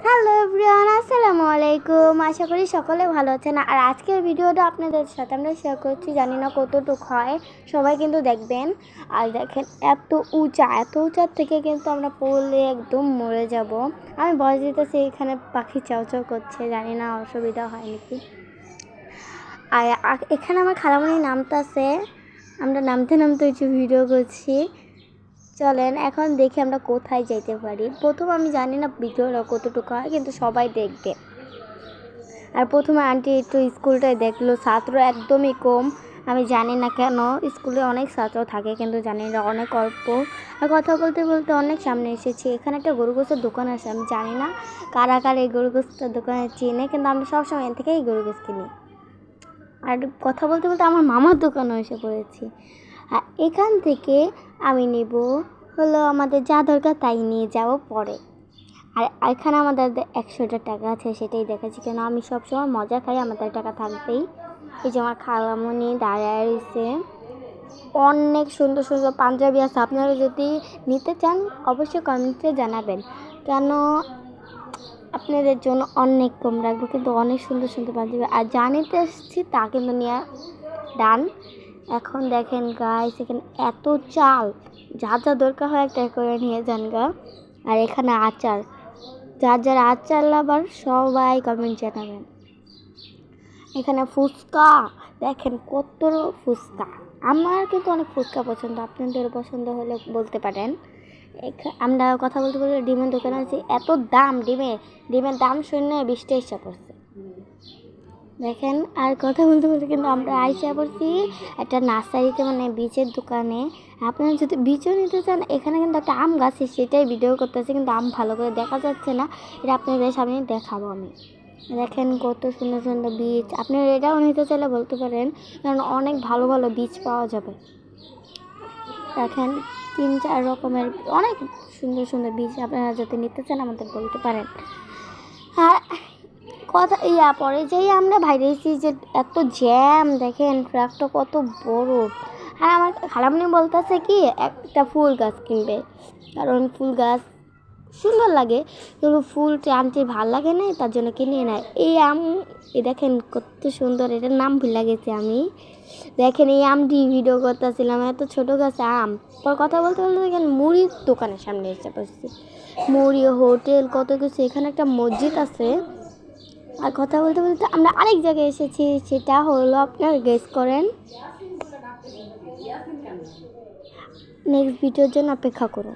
Hello everyone, আসসালামু আলাইকুম। আশা করি সকলে ভালো আছেন। আর আজকের ভিডিওটা আপনাদের সাথে আমরা শেয়ার করছি, জানি না কতটুকু হয়, সবাই কিন্তু দেখবেন। আর দেখেন এত উঁচার থেকে কিন্তু আমরা পড়লে একদম মরে যাব। আমি ভয় দিতেছি, এখানে পাখি চাউ চাউ করছে, জানি না অসুবিধা হয় নাকি। আর এখানে আমার খালামণি নামতেছে, আমরা নামতে একটু ভিডিও করছি। চলেন এখন দেখি আমরা কোথায় যেতে পারি। প্রথম আমি জানি না ভিডিওটা কতটুকু হয়, কিন্তু সবাই দেখবে। আর প্রথমে আন্টি একটু স্কুলটায় দেখলো, ছাত্র একদমই কম। আমি জানি না কেন স্কুলে অনেক ছাত্র থাকে, কিন্তু জানি না অনেক অল্প। আর কথা বলতে বলতে অনেক সামনে এসেছি। এখানে একটা গরু গোশের দোকান আছে, আমি জানি না কারা এই গরু গোশটার দোকানে চিনে, কিন্তু আমরা সবসময় এখান থেকেই গরু গোশ কিনি। আর কথা বলতে বলতে আমার মামার দোকানও এসে পড়েছি। আর এখান থেকে আমি নেব হলো আমাদের যা দরকার তাই নিয়ে যাব পরে। আর এখানে আমাদের 100টা টাকা আছে, সেটাই দেখাচ্ছি, কেন আমি সবসময় মজা খাই, আমাদের টাকা থাকবেই। এই যে আমার খালামণি দাঁড়ায় রয়েছে, অনেক সুন্দর সুন্দর পাঞ্জাবি আছে। আপনারা যদি নিতে চান অবশ্যই কমেন্টে জানাবেন, কেন আপনাদের জন্য অনেক কম রাখবো, কিন্তু অনেক সুন্দর সুন্দর পাঞ্জাবি। আর যা নিতে এসেছি তা কিন্তু নিয়ে ডান। এখন দেখেন গাইস, এখানে এত চাল, যা যা দরকার হয় একটা করে নিয়ে যান গা। আর এখানে আচার, যার আচার লাভার সবাই কমেন্ট জানাবেন। এখানে ফুচকা, দেখেন কত ফুচকা। আমার কিন্তু অনেক ফুচকা পছন্দ, আপনাদের পছন্দ হলে বলতে পারেন। আমরা কথা বলতে বলতে ডিমের দোকানে আছি, এত দাম ডিমের দাম শুনে 20টা ইচ্ছা পড়ছে দেখেন। আর কথা বলতে বলতে কিন্তু আমরা আইসা পড়ছি একটা নার্সারিতে, মানে বীজের দোকানে। আপনারা যদি বীজও নিতে চান, এখানে কিন্তু একটা আম গাছ, সেটাই ভিডিও করতেছে, কিন্তু আম ভালো করে দেখা যাচ্ছে না, এটা আপনাদের সামনে দেখাবো আমি। দেখেন কত সুন্দর সুন্দর বীজ, আপনারা এটাও নিতে চাইলে বলতে পারেন, কারণ অনেক ভালো ভালো বীজ পাওয়া যাবে। দেখেন 3-4 রকমের অনেক সুন্দর সুন্দর বীজ, আপনারা যদি নিতে চান আমাদের বলতে পারেন। আর কথা পরে যেই আমরা ভাইরেছি যে এত জ্যাম, দেখেন ট্রাকটা কত বড়। আর আমার খালামণি বলতেছে কি একটা ফুল গাছ কিনবে, কারণ ফুল গাছ সুন্দর লাগে, কিন্তু ফুলটা আনতে ভালো লাগে না, তার জন্য কিনে নেয়। এই আম, দেখেন কত সুন্দর, এটার নাম ভুলে গেছি আমি। দেখেন এই আমটি ভিডিও করতেছিলাম, এত ছোটো গাছ আম। পর কথা বলতে বলতে দেখেন মুড়ির দোকানের সামনে এসে পড়ছি, মুড়ি হোটেল কত কিছু। এখানে একটা মসজিদ আছে। আর কথা বলতে বলতে আমরা আরেক জায়গায় এসেছি, সেটা হলো, আপনার গেস করেন। নেক্সট ভিডিওর জন্য অপেক্ষা করুন।